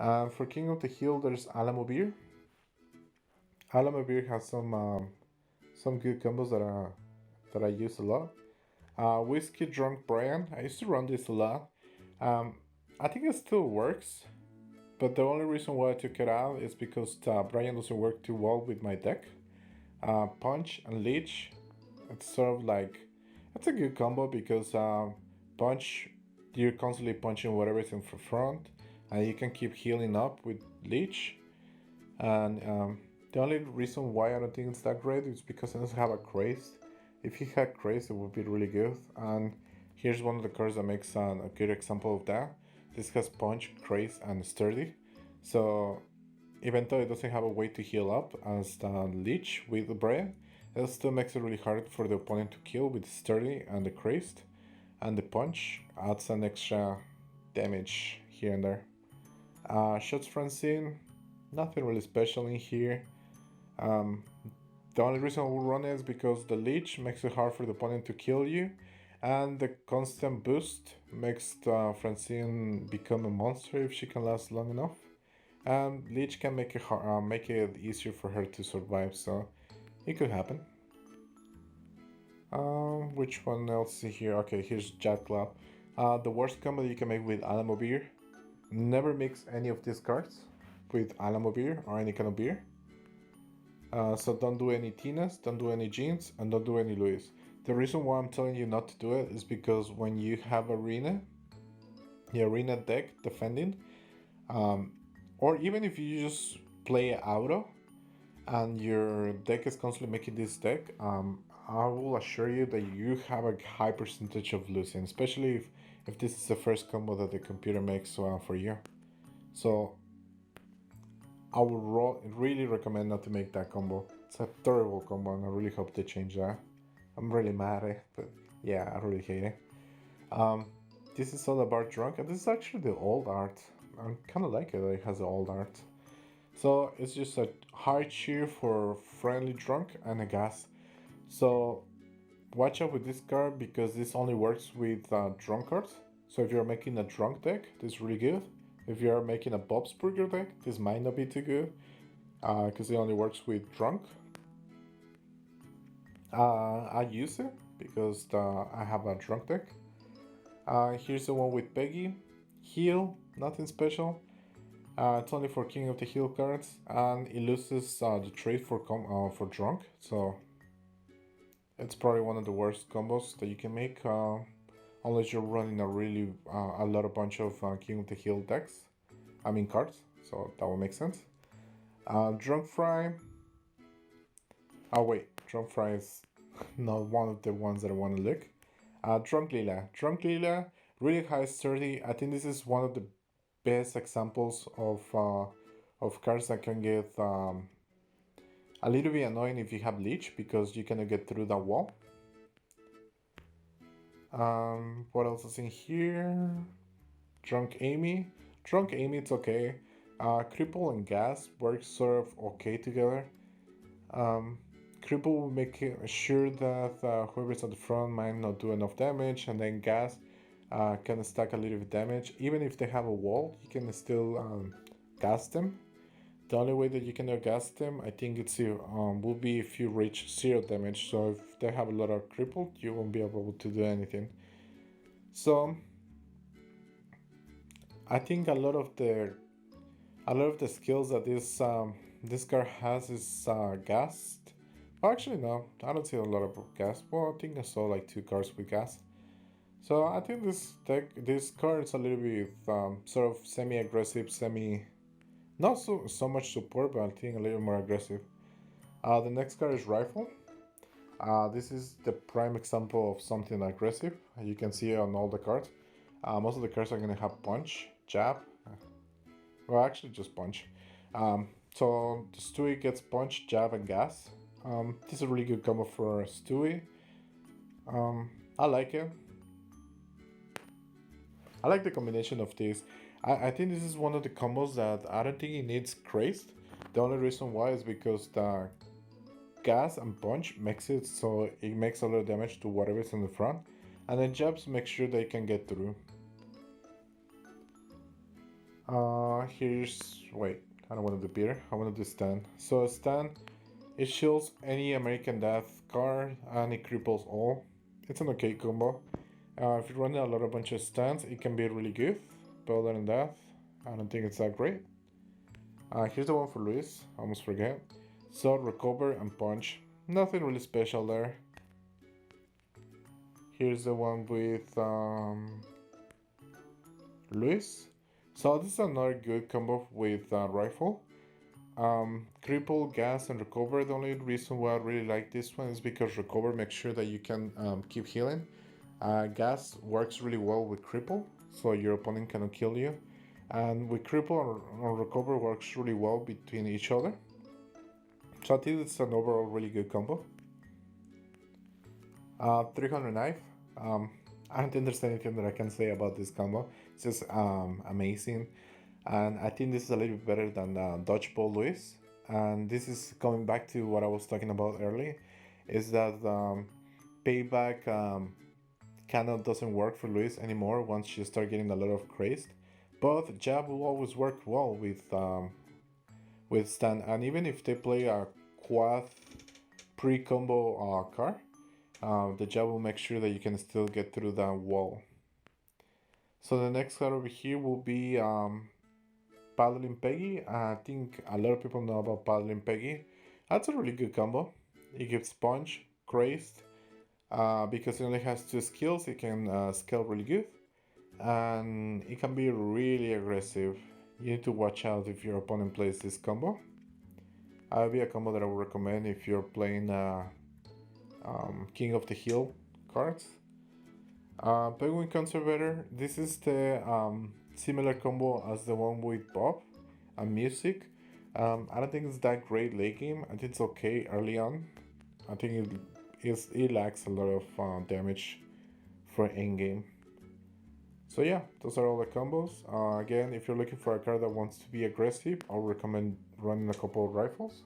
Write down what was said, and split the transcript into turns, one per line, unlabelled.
For King of the Hill, there's Alamo Beer. Alamo Beer has some good combos that I use a lot. Whiskey Drunk Brian. I used to run this a lot. Um, I think it still works, but the only reason why I took it out is because Brian doesn't work too well with my deck. Punch and Leech, it's sort of like it's a good combo because Punch, you're constantly punching whatever's in front, and you can keep healing up with Leech. And the only reason why I don't think it's that great is because it doesn't have a craze. If he had craze, it would be really good. And here's one of the cards that makes a good example of that. This has punch, craze, and sturdy. So even though it doesn't have a way to heal up as the leech with the brain, it still makes it really hard for the opponent to kill with sturdy and the crazed. And the punch adds an extra damage here and there. Shots Francine, nothing really special in here. Um, the only reason I will run it is because the leech makes it hard for the opponent to kill you, and the constant boost makes Francine become a monster if she can last long enough. And leech can make it easier for her to survive, so it could happen. Which one else is here? Okay, here's Jack Club. The worst combo you can make with Alamo Beer. Never mix any of these cards with Alamo Beer or any kind of beer. So don't do any Tinas, don't do any Jeans, and don't do any Louis. The reason why I'm telling you not to do it is because when you have the arena deck defending, um, or even if you just play auto and your deck is constantly making this deck, I will assure you that you have a high percentage of losing, especially if this is the first combo that the computer makes for you. So I would really recommend not to make that combo. It's a terrible combo, and I really hope they change that. I'm really mad at it, but yeah, I really hate it. Um, this is all about drunk, and this is actually the old art. I kind of like it that it has the old art. So it's just a high cheer for friendly drunk and a gas. So watch out with this card because this only works with drunk cards. So if you're making a drunk deck, this is really good. If you're making a Bobsburger deck, this might not be too good because it only works with drunk. I use it because I have a drunk deck. Here's the one with Peggy. Heal, nothing special. It's only for King of the Hill cards, and it loses the trade for drunk. So it's probably one of the worst combos that you can make, unless you're running a lot of bunch of King of the Hill decks. I mean cards. So that would make sense. Drunk Fry. Oh wait, Drunk Fry is not one of the ones that I want to look. Drunk Lila. Drunk Lila, really high sturdy. I think this is one of the best examples of cards that can get a little bit annoying if you have Leech because you cannot get through that wall. What else is in here? Drunk Amy. Drunk Amy, it's okay. Cripple and Gas work sort of okay together. Cripple will make sure that whoever's at the front might not do enough damage, and then Gas can stack a little bit of damage. Even if they have a wall, you can still gas them. The only way that you can gas them, I think will be if you reach 0 damage. So if they have a lot of crippled, you won't be able to do anything. So I think a lot of the skills that this card has is gassed. Well, actually, no, I don't see a lot of gas. Well, I think I saw like 2 cards with gas. So I think this card is a little bit sort of semi-aggressive, not so much support, but I think a little more aggressive. The next card is Rifle. This is the prime example of something aggressive. You can see it on all the cards. Most of the cards are gonna have punch, jab. Well, actually, just punch. So the Stewie gets punch, jab, and gas. This is a really good combo for Stewie. I like it. I like the combination of these. I think this is one of the combos that I don't think it needs crazed. The only reason why is because the gas and punch makes it so it makes a lot of damage to whatever's in the front, and then jabs make sure they can get through. Here's wait. I don't want to do Peter. I want to do Stan. So Stan, it shields any American Death card and it cripples all. It's an okay combo. If you're running a lot of bunch of stands, it can be really good. But other than that, I don't think it's that great. Here's the one for Luis. I almost forget. So recover and punch. Nothing really special there. Here's the one with Luis. So this is another good combo with rifle. Cripple, gas, and recover. The only reason why I really like this one is because recover makes sure that you can keep healing. Gas works really well with cripple, so your opponent cannot kill you. And with cripple and recover works really well between each other. So I think it's an overall really good combo. 300 knife. I don't think there's anything that I can say about this combo. It's just amazing. And I think this is a little bit better than Dodgeball Luis. And this is coming back to what I was talking about earlier, is that payback kind of doesn't work for Luis anymore once you start getting a lot of crazed. But jab will always work well with Stan, and even if they play a quad pre-combo card, the jab will make sure that you can still get through that wall. So the next card over here will be Paddling Peggy. I think a lot of people know about Paddling Peggy. That's a really good combo. It gives Punch, Crazed. Because it only has 2 skills, it can scale really good. And it can be really aggressive. You need to watch out if your opponent plays this combo. That would be a combo that I would recommend if you're playing King of the Hill cards. Penguin Conservator, this is the similar combo as the one with Bob and Music. I don't think it's that great late game. I think it's okay early on. I think it lacks a lot of damage for end game. So yeah, those are all the combos. Again, if you're looking for a card that wants to be aggressive, I'll recommend running a couple of rifles.